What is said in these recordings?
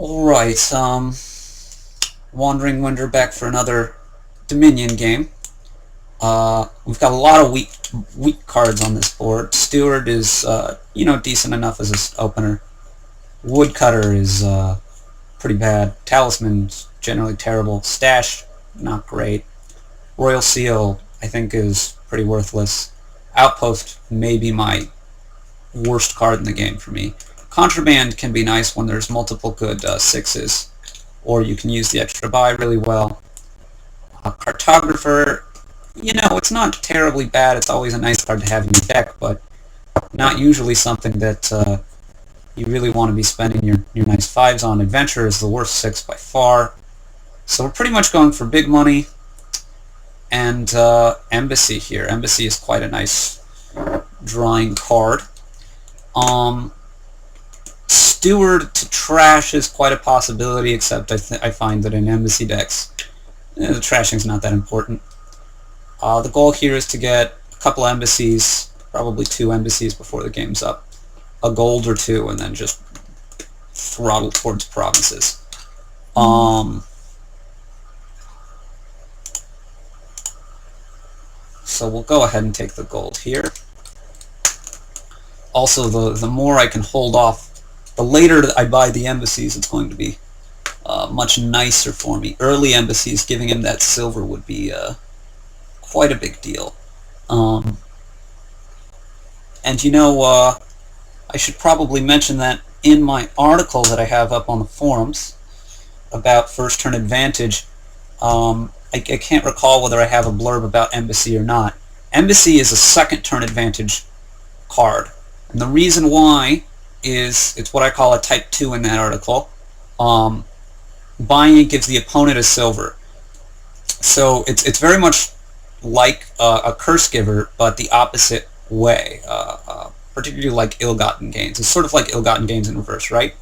Alright, Wandering Winder back for another Dominion game. We've got a lot of weak cards on this board. Steward is, decent enough as an opener. Woodcutter is pretty bad. Talisman's generally terrible. Stash, not great. Royal Seal, I think, is pretty worthless. Outpost may be my worst card in the game for me. Contraband can be nice when there's multiple good sixes, or you can use the extra buy really well. Cartographer, it's not terribly bad. It's always a nice card to have in your deck, but not usually something that you really want to be spending your nice fives on. Adventure is the worst six by far. So we're pretty much going for big money. And Embassy here. Embassy is quite a nice drawing card. Steward to trash is quite a possibility, except I find that in Embassy decks, the trashing's not that important. The goal here is to get a couple embassies, probably 2 embassies before the game's up, a gold or 2, and then just throttle towards provinces. So we'll go ahead and take the gold here. Also, the more I can hold off, the later I buy the embassies, it's going to be much nicer for me. Early embassies, giving him that silver would be quite a big deal. And I should probably mention that in my article that I have up on the forums about first turn advantage, I can't recall whether I have a blurb about Embassy or not. Embassy is a second turn advantage card. And the reason why is it's what I call a type 2 in that article. Buying it gives the opponent a silver. So it's very much like a curse giver, but the opposite way. Particularly like ill-gotten gains. It's sort of like ill-gotten gains in reverse, right?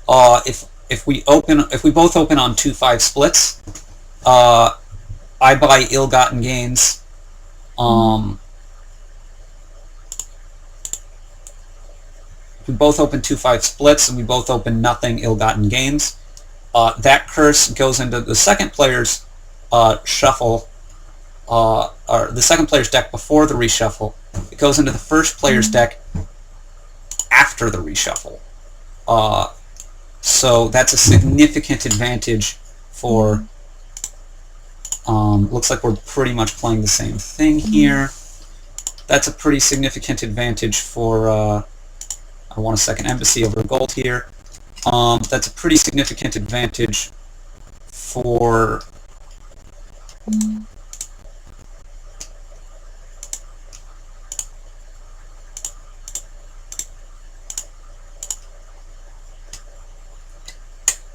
If we both open on 2-5 splits, I buy ill-gotten gains. If we both open 2-5 splits and we both open nothing ill-gotten gains, that curse goes into the second player's shuffle, or the second player's deck before the reshuffle. It goes into the first player's deck after the reshuffle. So that's a significant advantage for... looks like we're pretty much playing the same thing here. That's a pretty significant advantage for... I want a second embassy over gold here. That's a pretty significant advantage for...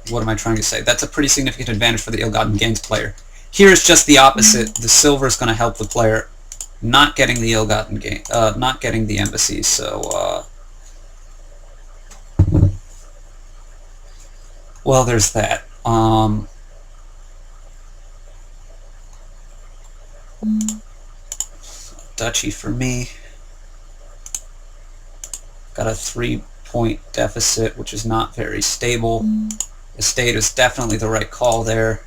What am I trying to say? That's a pretty significant advantage for the ill-gotten gains player. Here it's just the opposite. The silver is going to help the player not getting the ill-gotten gain, not getting the embassies. So, well, there's that. Duchy for me. Got a 3-point deficit, which is not very stable. Estate is definitely the right call there,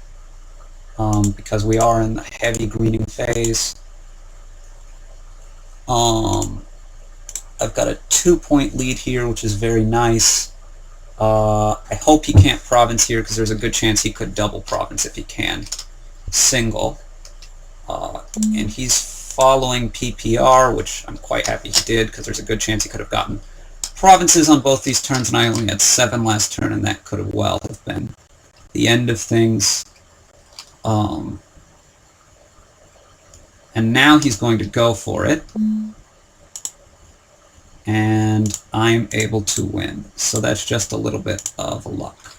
because we are in the heavy greening phase. I've got a 2-point lead here, which is very nice. I hope he can't province here, because there's a good chance he could double province if he can. Single. And he's following PPR, which I'm quite happy he did, because there's a good chance he could have gotten provinces on both these turns, and I only had 7 last turn, and that could have well have been the end of things. And now he's going to go for it. And I'm able to win. So that's just a little bit of luck.